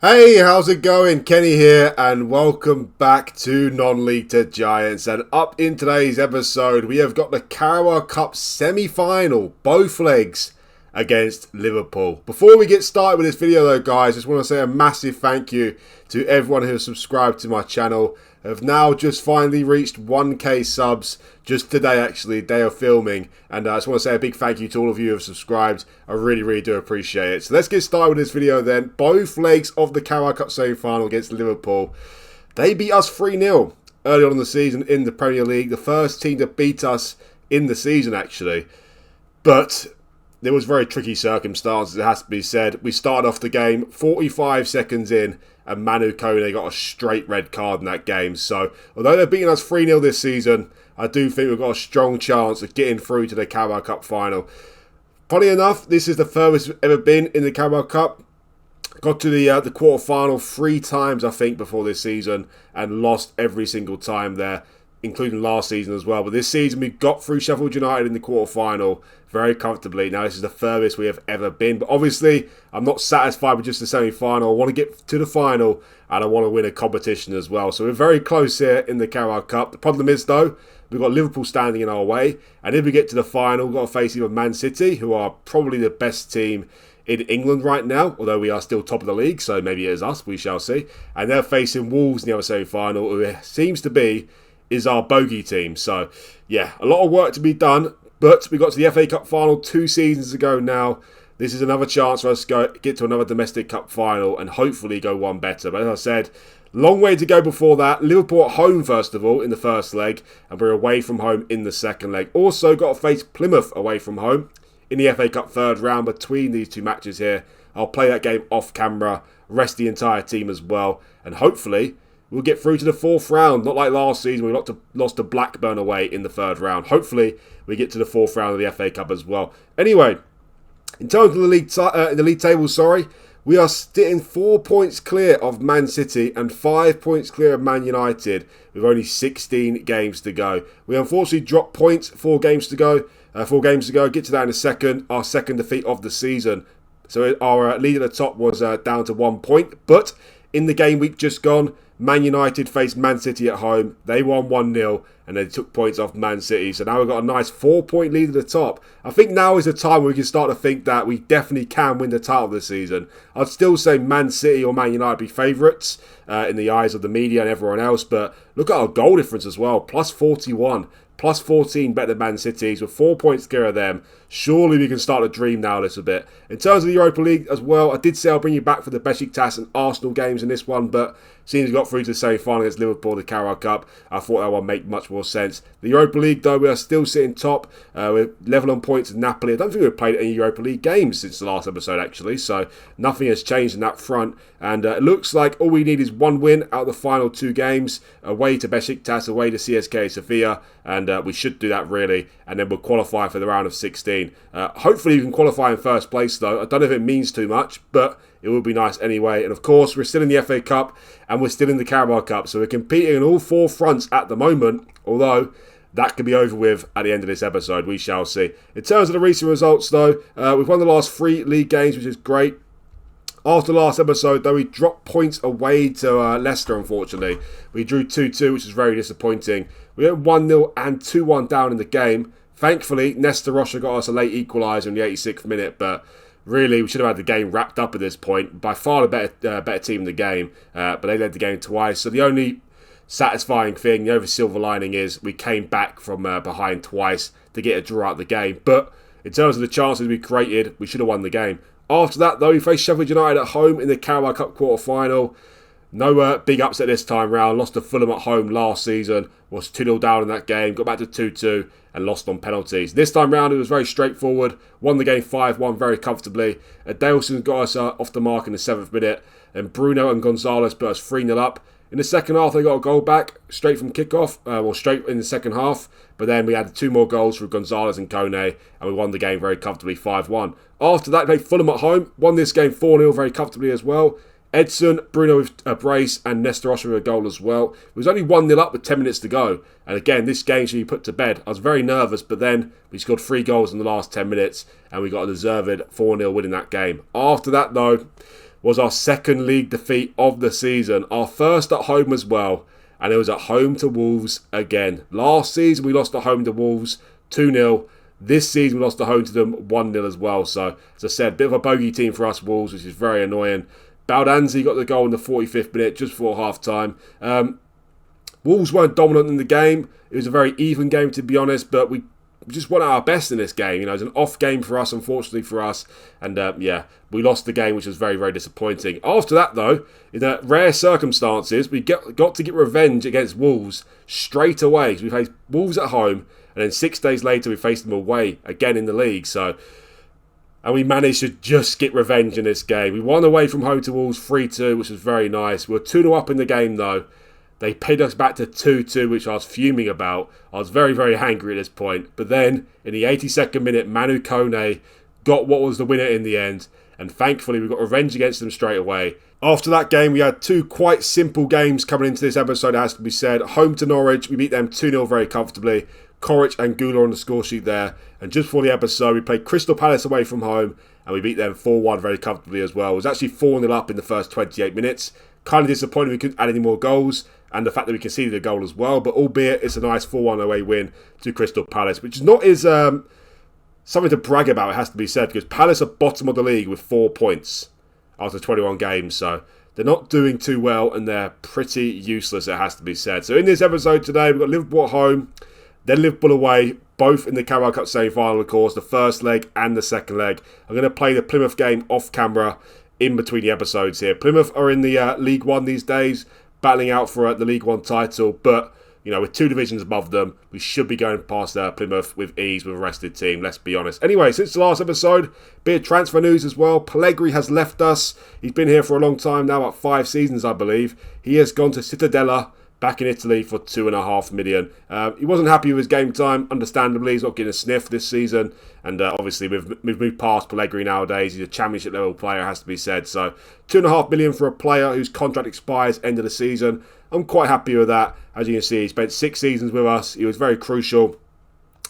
Hey, how's it going? Kenny here, and welcome back to Non-League to Giants. And up in today's episode, we have got the Carabao Cup semi-final, both legs against Liverpool. Before we get started with this video though, guys, I just want to say a massive thank you to everyone who has subscribed to my channel. Have now just finally reached 1k subs just today, actually, day of filming, and I just want to say a big thank you to all of you who have subscribed. I really do appreciate it. So let's get started with this video then. Both legs of the Carabao Cup semi-final against Liverpool. They beat us 3-0 early on in the season in the Premier League, the first team to beat us in the season actually, but there was very tricky circumstances, it has to be said. We started off the game 45 seconds in, and Manu Kone got a straight red card in that game. So, although they're beating us 3-0 this season, I do think we've got a strong chance of getting through to the Carabao Cup final. Funny enough, this is the furthest we've ever been in the Carabao Cup. Got to the quarter-final 3 times, I think, before this season, and lost every single time there, including last season as well. But this season, we got through Sheffield United in the quarter-final very comfortably. Now, this is the furthest we have ever been. But obviously, I'm not satisfied with just the semi-final. I want to get to the final, and I want to win a competition as well. So we're very close here in the Carabao Cup. The problem is, though, we've got Liverpool standing in our way. And if we get to the final, we've got to face either Man City, who are probably the best team in England right now, although we are still top of the league, so maybe it is us, we shall see. And they're facing Wolves in the other semi-final, who seems to be is our bogey team. So, yeah, a lot of work to be done, but we got to the FA Cup final 2 seasons ago now. This is another chance for us to get to another domestic cup final and hopefully go one better. But as I said, long way to go before that. Liverpool at home, first of all, in the first leg, and we're away from home in the second leg. Also got to face Plymouth away from home in the FA Cup third round between these 2 matches here. I'll play that game off camera, rest the entire team as well, and hopefully we'll get through to the 4th round, not like last season. We lost to Blackburn away in the 3rd round. Hopefully, we get to the 4th round of the FA Cup as well. Anyway, in terms of the league table, we are sitting 4 points clear of Man City and 5 points clear of Man United with only 16 games to go. We unfortunately dropped points 4 games to go. Get to that in a second. Our second defeat of the season. So our lead at the top was down to 1 point, but in the game week just gone, Man United faced Man City at home. They won 1-0 and they took points off Man City. So now we've got a nice 4-point lead at the top. I think now is the time where we can start to think that we definitely can win the title this season. I'd still say Man City or Man United be favourites in the eyes of the media and everyone else. But look at our goal difference as well. Plus 41. Plus 14 better than Man City's with 4 points clear of them. Surely we can start to dream now a little bit. In terms of the Europa League as well, I did say I'll bring you back for the Besiktas and Arsenal games in this one, but seems we got through to the semi-final against Liverpool, the Carabao Cup. I thought that one made much more sense. The Europa League, though, we are still sitting top. We're level on points with Napoli. I don't think we've played any Europa League games since the last episode, actually, so nothing has changed in that front. And it looks like all we need is 1 win out of the final 2 games, away to Besiktas, away to CSKA Sofia, and we should do that, really, and then we'll qualify for the round of 16. Hopefully we can qualify in first place, though. I don't know if it means too much, but it would be nice anyway. And of course, we're still in the FA Cup and we're still in the Carabao Cup. So we're competing on all 4 fronts at the moment, although that could be over with at the end of this episode. We shall see. In terms of the recent results, though, we've won the last 3 league games, which is great. After last episode, though, we dropped points away to Leicester, unfortunately. We drew 2-2, which is very disappointing. We went 1-0 and 2-1 down in the game. Thankfully, Nesta Rocha got us a late equaliser in the 86th minute, but really, we should have had the game wrapped up at this point. By far the better team in the game, but they led the game twice. So the only satisfying thing, the only silver lining is we came back from behind twice to get a draw out the game. But in terms of the chances we created, we should have won the game. After that, though, we faced Sheffield United at home in the Carabao Cup quarter-final. No big upset this time round. Lost to Fulham at home last season. Was 2-0 down in that game. Got back to 2-2 and lost on penalties. This time round, it was very straightforward. Won the game 5-1 very comfortably. Daleson got us off the mark in the 7th minute. And Bruno and Gonzalez put us 3-0 up. In the second half, they got a goal back straight from kickoff. Straight in the second half. But then we had 2 more goals from Gonzalez and Kone. And we won the game very comfortably 5-1. After that, we played Fulham at home. Won this game 4-0 very comfortably as well. Edson, Bruno with a brace, and Nesta Rocha with a goal as well. It was only 1-0 up with 10 minutes to go. And again, this game should be put to bed. I was very nervous, but then we scored 3 goals in the last 10 minutes, and we got a deserved 4-0 win in that game. After that, though, was our second league defeat of the season. Our first at home as well. And it was at home to Wolves again. Last season we lost at home to Wolves 2-0. This season we lost at home to them 1-0 as well. So, as I said, a bit of a bogey team for us Wolves, which is very annoying. Baldanzi got the goal in the 45th minute, just before half-time. Wolves weren't dominant in the game. It was a very even game, to be honest, but we just went at our best in this game. You know, it was an off game for us, unfortunately for us. And, yeah, we lost the game, which was very, very disappointing. After that, though, in rare circumstances, we got to get revenge against Wolves straight away. So we faced Wolves at home, and then 6 days later, we faced them away again in the league. So, and we managed to just get revenge in this game. We won away from home to Wolves 3-2, which was very nice. We were 2-0 up in the game, though. They paid us back to 2-2, which I was fuming about. I was very, very angry at this point. But then, in the 82nd minute, Manu Kone got what was the winner in the end. And thankfully, we got revenge against them straight away. After that game, we had two quite simple games coming into this episode, it has to be said. Home to Norwich, we beat them 2-0 very comfortably. Coric and Gula on the score sheet there. And just before the episode, we played Crystal Palace away from home. And we beat them 4-1 very comfortably as well. It was actually 4-0 up in the first 28 minutes. Kind of disappointed we couldn't add any more goals. And the fact that we conceded a goal as well. But albeit it's a nice 4-1 away win to Crystal Palace. Which is not as something to brag about, it has to be said. Because Palace are bottom of the league with 4 points after 21 games. So they're not doing too well and they're pretty useless, it has to be said. So in this episode today, we've got Liverpool at home. Then Liverpool away. Both in the Carabao Cup semi-final, of course. The first leg and the second leg. I'm going to play the Plymouth game off camera in between the episodes here. Plymouth are in the League One these days, battling out for the League One title, but you know, with 2 divisions above them, we should be going past Plymouth with ease with a rested team, let's be honest. Anyway, since the last episode, bit of transfer news as well. Pellegrini has left us. He's been here for a long time now, about 5 seasons, I believe. He has gone to Cittadella, back in Italy, for $2.5 million. He wasn't happy with his game time, understandably. He's not getting a sniff this season. And obviously, we've moved past Pellegrini nowadays. He's a championship level player, has to be said. So, $2.5 million for a player whose contract expires end of the season. I'm quite happy with that. As you can see, he spent 6 seasons with us. He was very crucial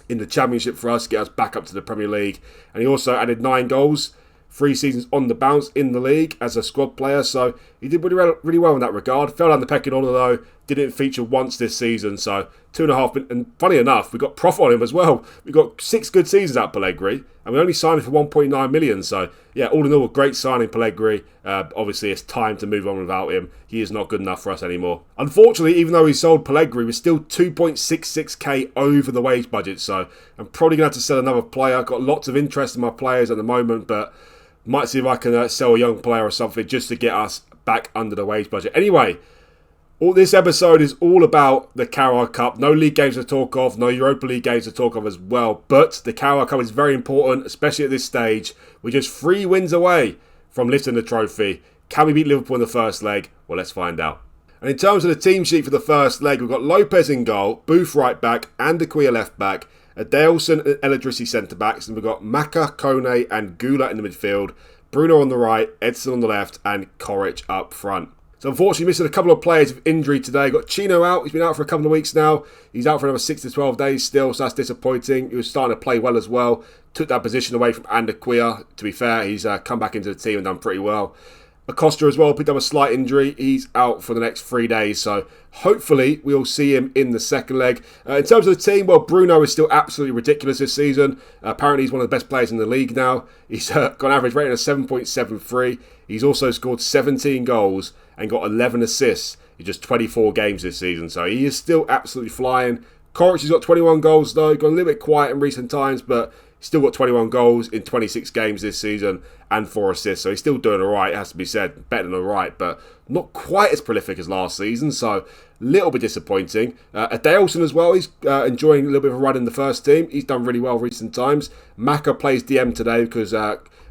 in the championship for us to get us back up to the Premier League. And he also added 9 goals. 3 seasons on the bounce in the league as a squad player, so he did really well in that regard. Fell down the pecking order though, didn't feature once this season, so 2.5 million. And funny enough, we got profit on him as well. We got 6 good seasons out of Pellegrini, and we only signed him for 1.9 million. So yeah, all in all, a great signing, Pellegrini. Obviously, it's time to move on without him. He is not good enough for us anymore. Unfortunately, even though we sold Pellegrini, we're still 2.66k over the wage budget. So I'm probably going to have to sell another player. Got lots of interest in my players at the moment, but might see if I can sell a young player or something just to get us back under the wage budget. Anyway, this episode is all about the Carabao Cup. No league games to talk of, no Europa League games to talk of as well. But the Carabao Cup is very important, especially at this stage. We're just 3 wins away from lifting the trophy. Can we beat Liverpool in the first leg? Well, let's find out. And in terms of the team sheet for the first leg, we've got Lopez in goal, Booth right back, and Andaquia left back. Adelson and Eladrisi centre-backs, and we've got Maka, Kone and Gula in the midfield, Bruno on the right, Edson on the left, and Coric up front. So unfortunately missing a couple of players with injury today. Got Chino out, he's been out for a couple of weeks now. He's out for another 6 to 12 days still, so that's disappointing. He was starting to play well as well. Took that position away from Andaquia. To be fair, he's come back into the team and done pretty well. Acosta as well picked up a slight injury. He's out for the next 3 days, so hopefully we'll see him in the second leg. In terms of the team, well, Bruno is still absolutely ridiculous this season. Apparently he's one of the best players in the league now. He's got an average rating of 7.73. He's also scored 17 goals and got 11 assists in just 24 games this season, so he is still absolutely flying. Coric has got 21 goals though, gone a little bit quiet in recent times, but still got 21 goals in 26 games this season and 4 assists. So he's still doing alright, it has to be said. Better than alright, but not quite as prolific as last season. So a little bit disappointing. Adelson as well, he's enjoying a little bit of a run in the first team. He's done really well recent times. Maka plays DM today because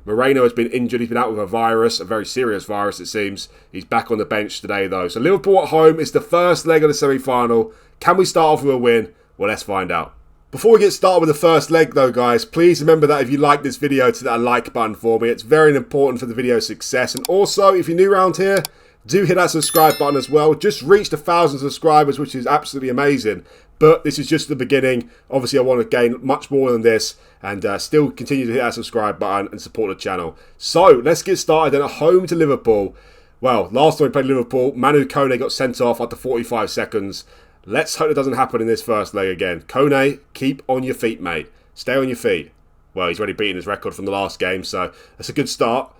Moreno has been injured. He's been out with a virus, a very serious virus it seems. He's back on the bench today though. So Liverpool at home is the first leg of the semi-final. Can we start off with a win? Well, let's find out. Before we get started with the first leg though guys, please remember that if you like this video, to that like button for me. It's very important for the video's success. And also, if you're new around here, do hit that subscribe button as well. Just reached 1,000 subscribers, which is absolutely amazing. But this is just the beginning. Obviously, I want to gain much more than this and still continue to hit that subscribe button and support the channel. So, let's get started then at home to Liverpool. Well, last time we played Liverpool, Manu Kone got sent off after 45 seconds. Let's hope it doesn't happen in this first leg again. Kone, keep on your feet, mate. Stay on your feet. Well, he's already beaten his record from the last game, so that's a good start.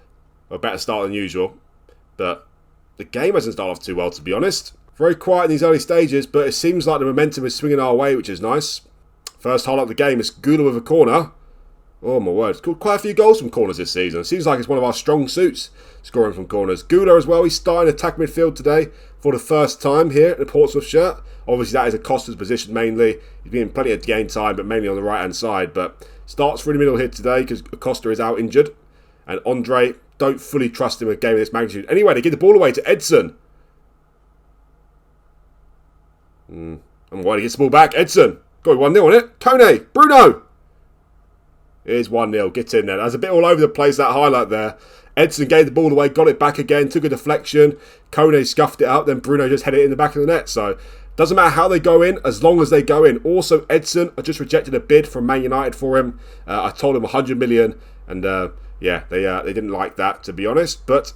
A better start than usual. But the game hasn't started off too well, to be honest. Very quiet in these early stages, but it seems like the momentum is swinging our way, which is nice. First highlight of the game is Gula with a corner. Oh my word, scored quite a few goals from corners this season. It seems like it's one of our strong suits, scoring from corners. Gula as well, he's starting attack midfield today for the first time here in the Portsmouth shirt. Obviously that is a Costa's position mainly. He's been plenty of game time, but mainly on the right hand side. But starts through the middle here today because Costa is out injured. And Andre, don't fully trust him in a game of this magnitude. Anyway, they give the ball away to Edson. And why he gets the ball back? Edson. Got 1-0 on it. Kone. Bruno. Here's 1-0. Get in there. That's a bit all over the place, that highlight there. Edson gave the ball away, got it back again, took a deflection. Kone scuffed it up, then Bruno just headed it in the back of the net. So, doesn't matter how they go in, as long as they go in. Also, Edson, I just rejected a bid from Man United for him. I told him 100 million, and yeah, they didn't like that, to be honest. But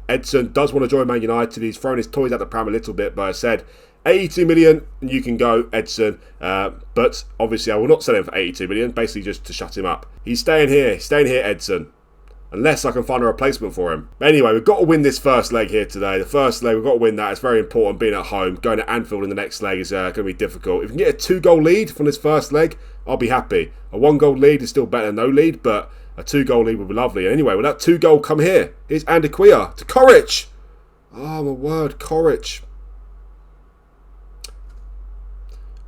Edson does want to join Man United. He's thrown his toys at the pram a little bit, but I said 82 million, and you can go, Edson. But obviously, I will not sell him for 82 million, basically just to shut him up. He's staying here, Edson. Unless I can find a replacement for him. But anyway, we've got to win this first leg here today. The first leg, we've got to win that. It's very important being at home. Going to Anfield in the next leg is going to be difficult. If we can get a 2-goal lead from this first leg, I'll be happy. A 1-goal lead is still better than no lead, but a 2-goal lead would be lovely. And anyway, will that 2-goal come here? Here's Andaquia to Coric. Oh my word, Coric.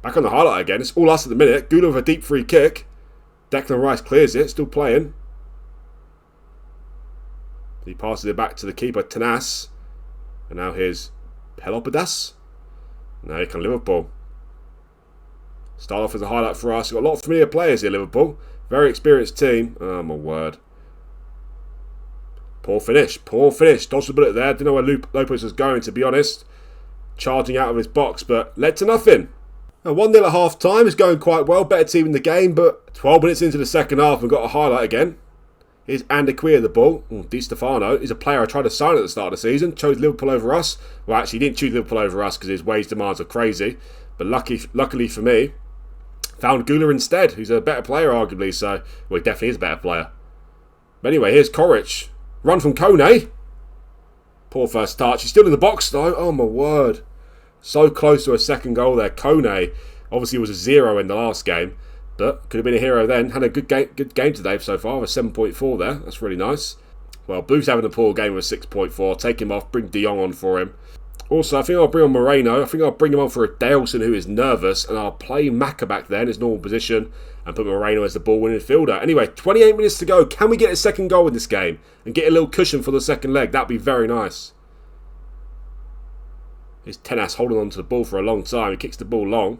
Back on the highlight again. It's all us at the minute. Gula with a deep free kick. Declan Rice clears it. Still playing. He passes it back to the keeper, Tanas. And now here's Pelopidas. Now here comes Liverpool. Start off as a highlight for us. We've got a lot of familiar players here, Liverpool. Very experienced team. Oh, my word. Poor finish. Poor finish. Dodged the bullet there. Didn't know where Lopez was going, to be honest. Charging out of his box, but led to nothing. Now 1-0 at half time is going quite well. Better team in the game, but 12 minutes into the second half, we've got a highlight again. Here's Andaquia the ball. Di Stefano is a player I tried to sign at the start of the season. Chose Liverpool over us. Well, actually, he didn't choose Liverpool over us because his wage demands are crazy. But luckily for me, found Gula instead, who's a better player, arguably. So, well, he definitely is a better player. But anyway, here's Coric. Run from Kone. Poor first touch. He's still in the box, though. Oh, my word. So close to a second goal there. Kone obviously was a 0 in the last game. But could have been a hero then. Had a good game today so far with a 7.4 there. That's really nice. Well, Booth's having a poor game with a 6.4. Take him off. Bring De Jong on for him. Also, I think I'll bring on Moreno. I think I'll bring him on for a Daleson who is nervous. And I'll play Maka back there in his normal position. And put Moreno as the ball-winning fielder. Anyway, 28 minutes to go. Can we get a second goal in this game? And get a little cushion for the second leg? That'd be very nice. Here's Tenas holding on to the ball for a long time. He kicks the ball long.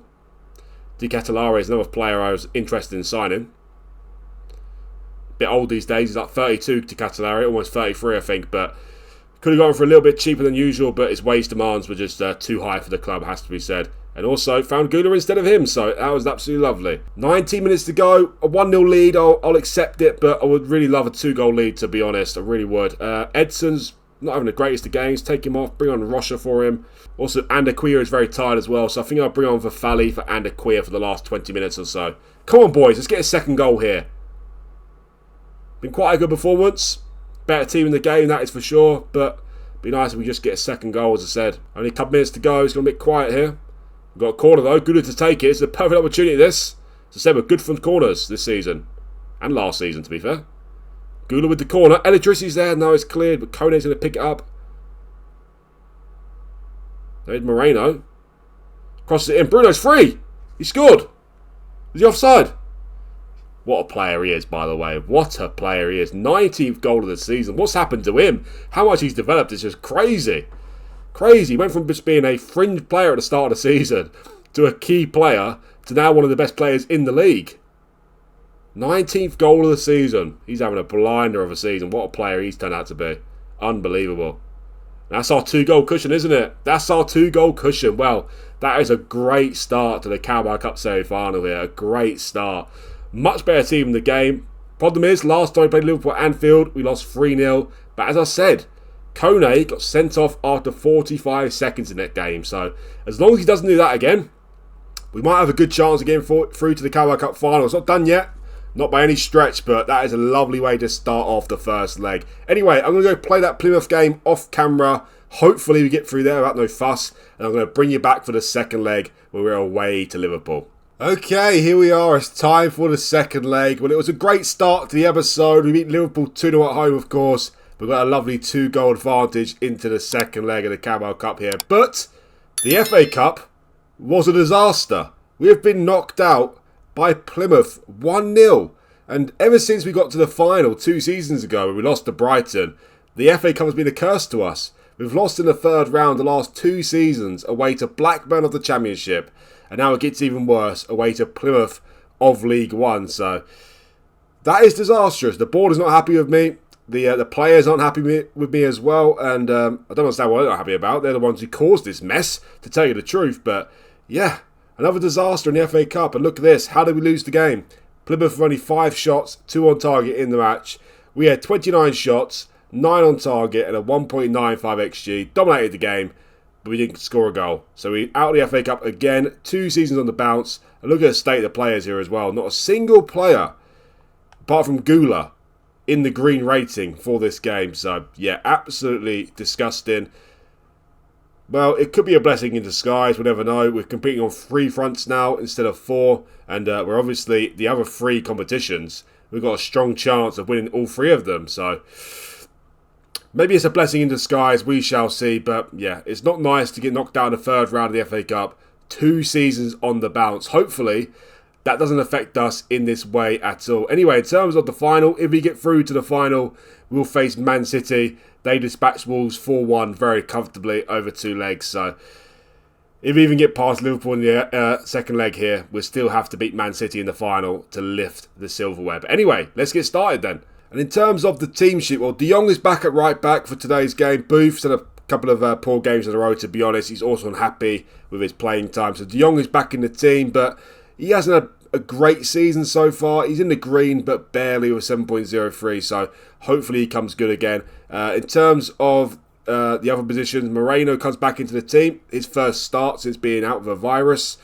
Di Catalare is another player I was interested in signing. Bit old these days. He's like 32 to Catalare, almost 33 I think, but could have gone for a little bit cheaper than usual, but his wage demands were just too high for the club, has to be said. And also found Gula instead of him, so that was absolutely lovely. 19 minutes to go, a 1-0 lead, I'll accept it, but I would really love a 2-goal lead, to be honest, I really would. Edson's not having the greatest of games. Take him off. Bring on Rocha for him. Also, Andaquia is very tired as well. So I think I'll bring on Vafali for Andaquia for the last 20 minutes or so. Come on, boys. Let's get a second goal here. Been quite a good performance. Better team in the game, that is for sure. But it'd be nice if we just get a second goal, as I said. Only a couple minutes to go. It's going to be quiet here. We've got a corner, though. Good to take it. It's a perfect opportunity, this. As I said, we're good from corners this season. And last season, to be fair. Gula with the corner. Electricity's there. Now it's cleared, but Kone's going to pick it up. There's Moreno. Crosses it in. Bruno's free. He scored. Is he offside? What a player he is, by the way. What a player he is. 19th goal of the season. What's happened to him? How much he's developed is just crazy. Crazy. He went from just being a fringe player at the start of the season to a key player to now one of the best players in the league. 19th goal of the season. He's having a blinder of a season. What a player he's turned out to be. Unbelievable. That's our 2-goal cushion, isn't it? That's our 2-goal cushion. Well, that is a great start to the Carabao Cup semi-final here. A great start. Much better team in the game. Problem is, last time we played Liverpool at Anfield, we lost 3-0. But as I said, Kone got sent off after 45 seconds in that game. So as long as he doesn't do that again, we might have a good chance of getting through to the Carabao Cup final. It's not done yet. Not by any stretch, but that is a lovely way to start off the first leg. Anyway, I'm going to go play that Plymouth game off camera. Hopefully we get through there without no fuss. And I'm going to bring you back for the second leg where we're away to Liverpool. Okay, here we are. It's time for the second leg. Well, it was a great start to the episode. We beat Liverpool 2-0 at home, of course. We've got a lovely 2-goal advantage into the second leg of the Carabao Cup here. But the FA Cup was a disaster. We have been knocked out by Plymouth 1-0. And ever since we got to the final 2 seasons ago when we lost to Brighton, the FA Cup has been a curse to us. We've lost in the third round the last 2 seasons away to Blackburn of the Championship. And now it gets even worse, away to Plymouth of League One. So that is disastrous. The board is not happy with me. The players aren't happy with me as well. And I don't understand what they're not happy about. They're the ones who caused this mess, to tell you the truth. But yeah, another disaster in the FA Cup. And look at this. How did we lose the game? Plymouth have only 5 shots, 2 on target in the match. We had 29 shots, 9 on target and a 1.95 XG. Dominated the game, but we didn't score a goal. So we out of the FA Cup again. 2 seasons on the bounce. And look at the state of the players here as well. Not a single player, apart from Gula, in the green rating for this game. So yeah, absolutely disgusting. Well, it could be a blessing in disguise. We'll never know. We're competing on 3 fronts now instead of 4. And we're obviously, the other 3 competitions, we've got a strong chance of winning all 3 of them. So maybe it's a blessing in disguise. We shall see. But yeah, it's not nice to get knocked out in the third round of the FA Cup. 2 seasons on the bounce. Hopefully that doesn't affect us in this way at all. Anyway, in terms of the final, if we get through to the final, we'll face Man City. They dispatched Wolves 4-1 very comfortably over 2 legs. So if we even get past Liverpool in the second leg here, we'll still have to beat Man City in the final to lift the silverware. But anyway, let's get started then. And in terms of the team sheet, well, De Jong is back at right back for today's game. Booth's had a couple of poor games in a row, to be honest. He's also unhappy with his playing time. So De Jong is back in the team, but he hasn't had a great season so far. He's in the green, but barely with 7.03. So hopefully he comes good again. In terms of the other positions, Moreno comes back into the team. His first start since being out with a virus.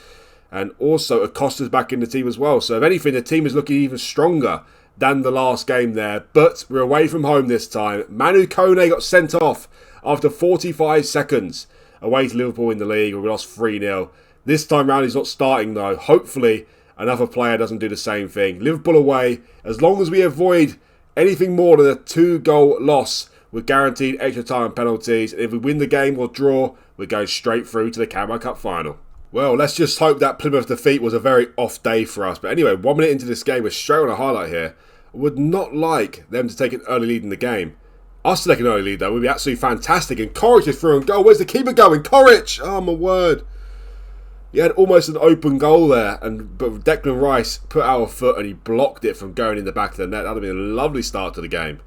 And also Acosta's back in the team as well. So if anything, the team is looking even stronger than the last game there. But we're away from home this time. Manu Kone got sent off after 45 seconds away to Liverpool in the league, where we lost 3-0. This time round he's not starting though. Hopefully another player doesn't do the same thing. Liverpool away. As long as we avoid anything more than a 2-goal loss, we're guaranteed extra time and penalties. And if we win the game or draw, we're going straight through to the Carabao Cup final. Well, let's just hope that Plymouth defeat was a very off day for us. But anyway, 1 minute into this game, we're straight on a highlight here. I would not like them to take an early lead in the game. Us to take an early lead, though, would be absolutely fantastic. And Corrich is through and goal. Where's the keeper going? Corrich! Oh, my word. He had almost an open goal there. But Declan Rice put out a foot and he blocked it from going in the back of the net. That would have been a lovely start to the game.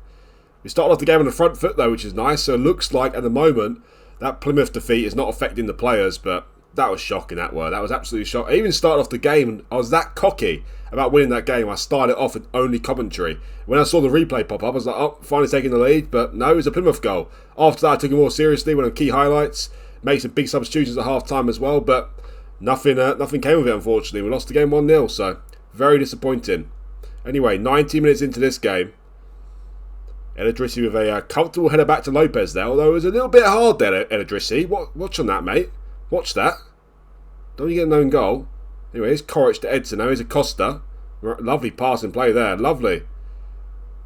We started off the game on the front foot, though, which is nice. So it looks like, at the moment, that Plymouth defeat is not affecting the players. But that was shocking, that were. That was absolutely shocking. I even started off the game and I was that cocky about winning that game. I started off with only commentary. When I saw the replay pop up, I was like, oh, finally taking the lead. But no, it was a Plymouth goal. After that, I took it more seriously, went on key highlights, made some big substitutions at half-time as well. But nothing came of it, unfortunately. We lost the game 1-0, so very disappointing. Anyway, 90 minutes into this game, Elidrissi with a comfortable header back to Lopez there. Although it was a little bit hard there, Elidrissi. Watch on that, mate. Watch that. Don't you get an own goal? Anyway, here's Corrich to Edson. Now here's Acosta. Lovely pass and play there. Lovely.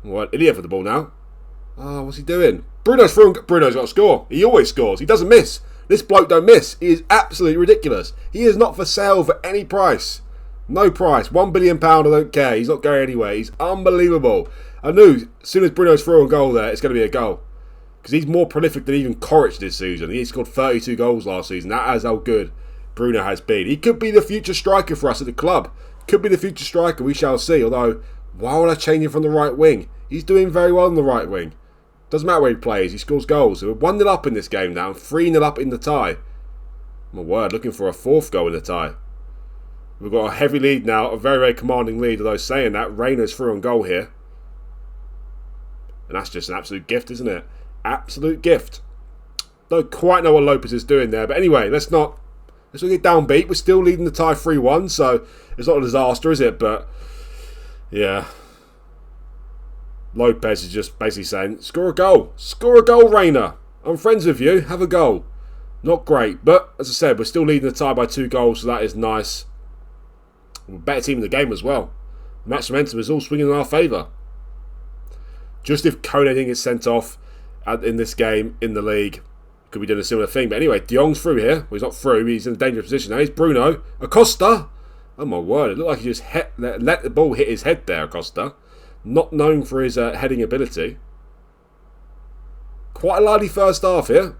Well, Ilya for the ball now. Oh, what's he doing? Bruno's through. Bruno's got to score. He always scores. He doesn't miss. This bloke don't miss. He is absolutely ridiculous. He is not for sale for any price. No price. £1 billion, I don't care. He's not going anywhere. He's unbelievable. I knew as soon as Bruno's through a goal there, it's going to be a goal. Because he's more prolific than even Corrich this season. He scored 32 goals last season. That is how good Bruno has been. He could be the future striker for us at the club. Could be the future striker, we shall see. Although, why would I change him from the right wing? He's doing very well on the right wing. Doesn't matter where he plays, he scores goals. So we're 1-0 up in this game now, and 3-0 up in the tie. My word, looking for a fourth goal in the tie. We've got a heavy lead now, a very, very commanding lead. Although saying that, Rayner's through on goal here. And that's just an absolute gift, isn't it? Absolute gift. Don't quite know what Lopez is doing there. But anyway, let's not get downbeat. We're still leading the tie 3-1. So it's not a disaster, is it? But yeah. Lopez is just basically saying, score a goal. Score a goal, Rayner. I'm friends with you. Have a goal. Not great. But as I said, we're still leading the tie by 2 goals. So that is nice. We're a better team in the game as well. Match momentum is all swinging in our favour. Just if Kone didn't get sent off in this game in the league, could be doing a similar thing. But anyway, De Jong's through here. Well, he's not through. He's in a dangerous position now. He's Bruno. Acosta. Oh my word. It looked like he just let the ball hit his head there, Acosta. Not known for his heading ability. Quite a lively first half here.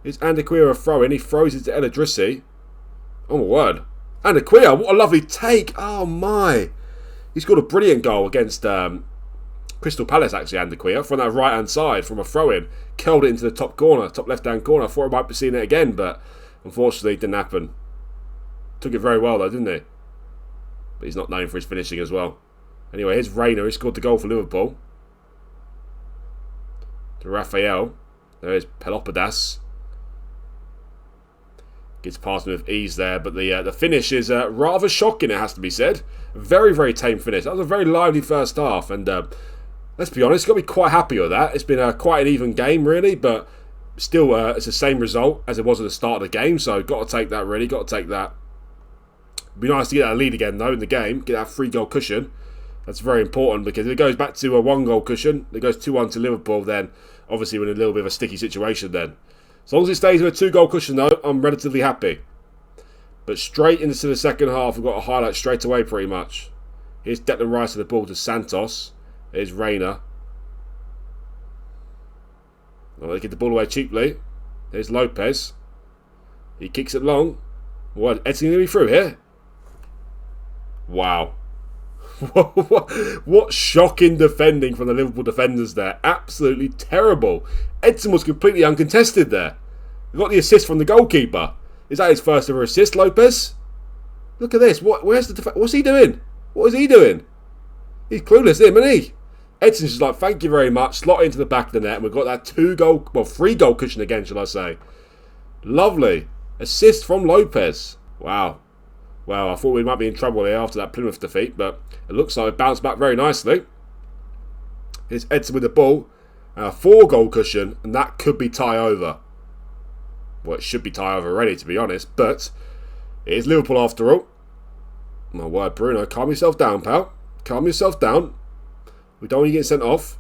It's Andaquia a throw-in. He throws it to El Idrissi. Oh my word. Andaquia, what a lovely take. Oh my. He scored a brilliant goal against Crystal Palace, actually, Andaquia, from that right-hand side, from a throw-in. Curled it into the top corner, top left-hand corner. I thought I might be seeing it again, but unfortunately it didn't happen. Took it very well, though, didn't he? But he's not known for his finishing as well. Anyway, here's Rayner. He scored the goal for Liverpool. To Raphael. There is Pelopidas. Gets past him with ease there, but the finish is rather shocking, it has to be said. Very, very tame finish. That was a very lively first half, and let's be honest, got to be quite happy with that. It's been quite an even game, really, but still, it's the same result as it was at the start of the game, so got to take that, really, got to take that. It'd be nice to get that lead again, though, in the game, get that 3-goal cushion. That's very important, because if it goes back to a 1-goal cushion, it goes 2-1 to Liverpool, then obviously we're in a little bit of a sticky situation then. As long as it stays with a 2-goal cushion, though, I'm relatively happy. But straight into the second half, we've got a highlight straight away, pretty much. Here's Declan Rice to the ball to Santos. Here's Rayner. Oh, they get the ball away cheaply. There's Lopez. He kicks it long. What? Edson going to be through here? Wow. What shocking defending from the Liverpool defenders there. Absolutely terrible. Edson was completely uncontested there. He got the assist from the goalkeeper. Is that his first ever assist, Lopez? Look at this. What's he doing? What is he doing? He's clueless, isn't he? Edson's just like, thank you very much. Slot into the back of the net. And we've got that 3-goal cushion again, shall I say. Lovely. Assist from Lopez. Wow. Well, I thought we might be in trouble here after that Plymouth defeat, but it looks like it bounced back very nicely. Here's Edson with the ball. A 4-goal cushion, and that could be tie over. Well, it should be tie over already, to be honest, but it is Liverpool after all. My word, Bruno, calm yourself down, pal. Calm yourself down. We don't want you getting sent off.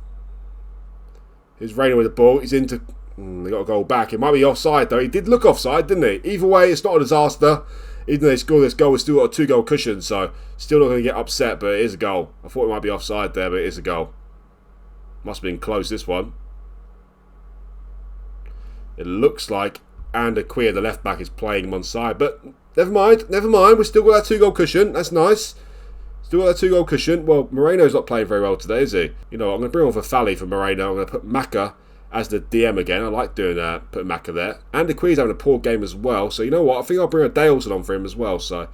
Here's Rayner with the ball. He's into... they got a goal back. It might be offside, though. He did look offside, didn't he? Either way, it's not a disaster. Even though they score this goal, we've still got a 2-goal cushion, so still not going to get upset, but it is a goal. I thought it might be offside there, but it is a goal. Must have been close, this one. It looks like Andaquia, the left-back, is playing him on side, but never mind. We've still got that 2-goal cushion. That's nice. Still got that 2-goal cushion. Well, Moreno's not playing very well today, is he? You know what, I'm going to bring on for Fally for Moreno. I'm going to put Maka as the DM again. I like doing that, putting Maka there. Andaquia's having a poor game as well, so you know what? I think I'll bring a Daleson on for him as well, so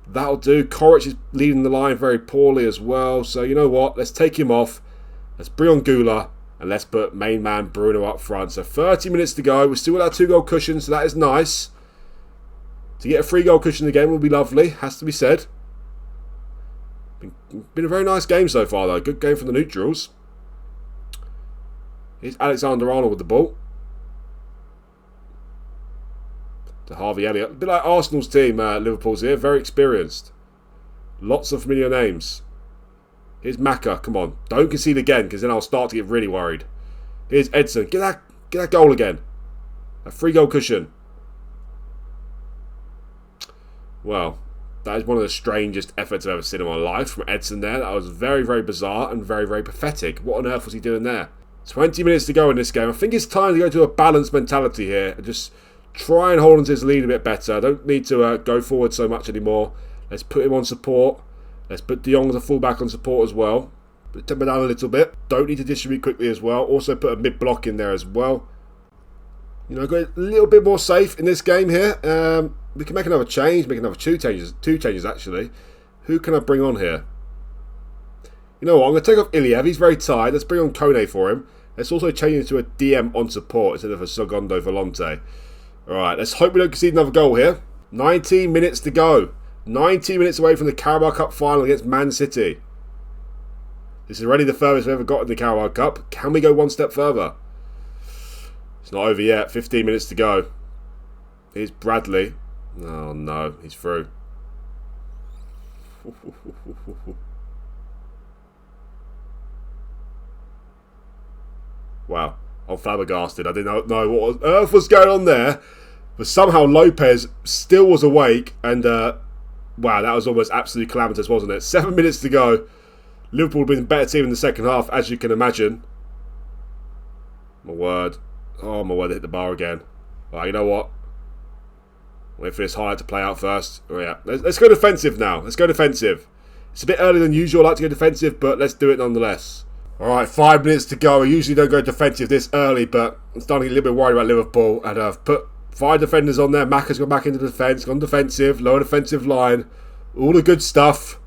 that'll do. Coric is leading the line very poorly as well, so you know what? Let's take him off. Let's bring on Gula, and let's put main man Bruno up front. So 30 minutes to go. We're still got that 2-goal cushion, so that is nice. To get a 3-goal cushion again will be lovely, has to be said. Been a very nice game so far, though. Good game from the neutrals. Here's Alexander-Arnold with the ball. To Harvey Elliott. A bit like Arsenal's team, Liverpool's here. Very experienced. Lots of familiar names. Here's Maka. Come on. Don't concede again, because then I'll start to get really worried. Here's Edson. Get that goal again. A 3-goal cushion. Well, that is one of the strangest efforts I've ever seen in my life from Edson there. That was very, very bizarre and very, very pathetic. What on earth was he doing there? 20 minutes to go in this game. I think it's time to go to a balanced mentality here and just try and hold on to his lead a bit better. I don't need to go forward so much anymore. Let's put him on support. Let's put De Jong as a fullback on support as well. Put temper down a little bit. Don't need to distribute quickly as well. Also put a mid-block in there as well. You know, got a little bit more safe in this game here. We can make another change, make another two changes actually. Who can I bring on here? You know what, I'm going to take off Iliev. He's very tired. Let's bring on Kone for him. Let's also change him to a DM on support instead of a Segundo Volante. Alright, let's hope we don't concede another goal here. 19 minutes to go. 19 minutes away from the Carabao Cup final against Man City. This is already the furthest we've ever got in the Carabao Cup. Can we go one step further? It's not over yet. 15 minutes to go. Here's Bradley. Oh no, he's through. Wow, I'm flabbergasted. I didn't know what on earth was going on there. But somehow Lopez still was awake. And wow, that was almost absolutely calamitous, wasn't it? 7 minutes to go. Liverpool have been a better team in the second half, as you can imagine. My word. Oh my word, they hit the bar again. Right, you know what? Wait for this highlight to play out first. Oh yeah, let's go defensive now. Let's go defensive. It's a bit earlier than usual. I like to go defensive, but let's do it nonetheless. Alright, 5 minutes to go. I usually don't go defensive this early, but I'm starting to get a little bit worried about Liverpool. And I've put 5 defenders on there. Macca's gone back into defence, gone defensive, lower defensive line. All the good stuff.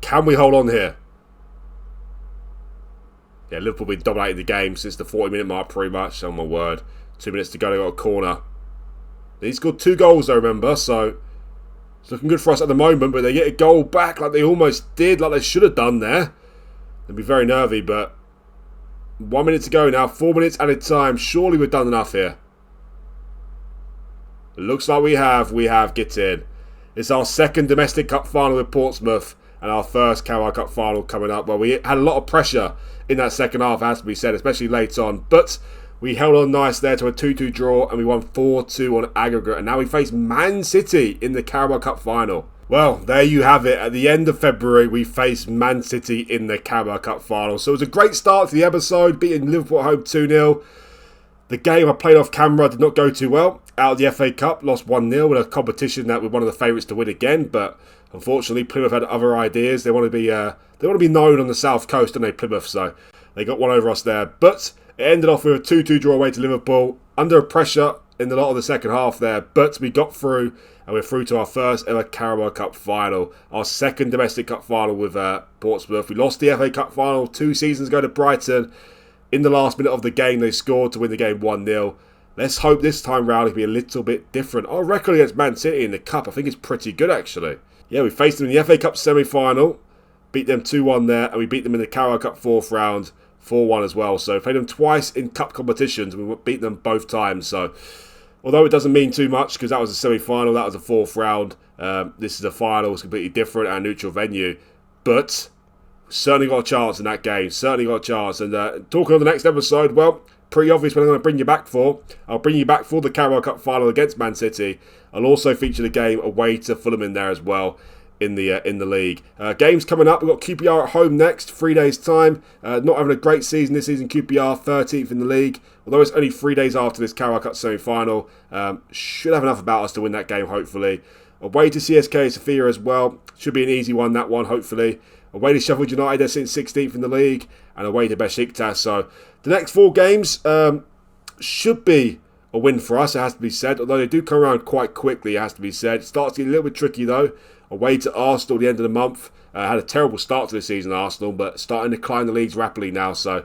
Can we hold on here? Yeah, Liverpool have been dominating the game since the 40-minute mark pretty much. Oh my word. 2 minutes to go, they got a corner. They scored 2 goals, I remember, so it's looking good for us at the moment, but they get a goal back like they almost did, like they should have done there. They'll be very nervy, but 1 minute to go now, 4 minutes at a time. Surely we've done enough here. It looks like we have. Get in. It's our second domestic cup final with Portsmouth and our first Carabao Cup final coming up. Well, we had a lot of pressure in that second half, has to be said, especially late on. But we held on nice there to a 2-2 draw and we won 4-2 on aggregate. And now we face Man City in the Carabao Cup final. Well, there you have it. At the end of February, we faced Man City in the Carabao Cup final. So it was a great start to the episode, beating Liverpool at home 2-0. The game I played off camera did not go too well. Out of the FA Cup, lost 1-0 in a competition that we're one of the favourites to win again. But unfortunately, Plymouth had other ideas. They want to be known on the south coast, don't they, Plymouth? So they got one over us there. But it ended off with a 2-2 draw away to Liverpool. Under pressure in the lot of the second half there. But we got through. And we're through to our first ever Carabao Cup final. Our second domestic cup final with Portsmouth. We lost the FA Cup final 2 seasons ago to Brighton. In the last minute of the game, they scored to win the game 1-0. Let's hope this time round it can be a little bit different. Our record against Man City in the Cup, I think, is pretty good, actually. Yeah, we faced them in the FA Cup semi-final. Beat them 2-1 there. And we beat them in the Carabao Cup 4th round 4-1 as well. So played them twice in Cup competitions. And we beat them both times. So although it doesn't mean too much because that was a semi-final, that was a 4th round. This is a final, it's completely different at a neutral venue. But certainly got a chance in that game, certainly got a chance. And talking on the next episode, well, pretty obvious what I'm going to bring you back for. I'll bring you back for the Carabao Cup final against Man City. I'll also feature the game away to Fulham in there as well in the league. Games coming up, we've got QPR at home next, 3 days time. Not having a great season this season, QPR 13th in the league. Although it's only 3 days after this Carabao Cup semi-final, should have enough about us to win that game, hopefully. Away to CSKA Sofia as well. Should be an easy one, that one, hopefully. Away to Sheffield United, they're sitting 16th in the league. And away to Besiktas. So the next 4 games should be a win for us, it has to be said. Although they do come around quite quickly, it has to be said. It starts to get a little bit tricky, though. Away to Arsenal at the end of the month. Had a terrible start to the season, Arsenal, but starting to climb the leagues rapidly now. So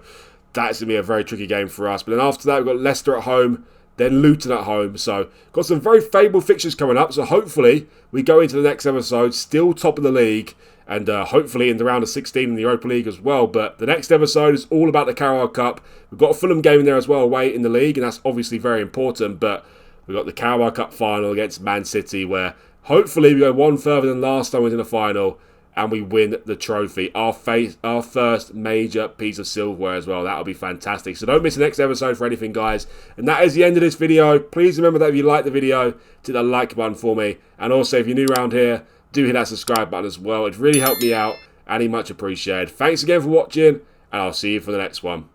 that's going to be a very tricky game for us. But then after that, we've got Leicester at home. Then Luton at home. So got some very favourable fixtures coming up. So hopefully we go into the next episode still top of the league. And hopefully in the round of 16 in the Europa League as well. But the next episode is all about the Carabao Cup. We've got a Fulham game in there as well away in the league. And that's obviously very important. But we've got the Carabao Cup final against Man City where hopefully we go one further than last time we was in the final. And we win the trophy. Our first major piece of silverware as well. That'll be fantastic. So don't miss the next episode for anything, guys. And that is the end of this video. Please remember that if you like the video, hit that like button for me. And also, if you're new around here, do hit that subscribe button as well. It'd really help me out. And much appreciated. Thanks again for watching. And I'll see you for the next one.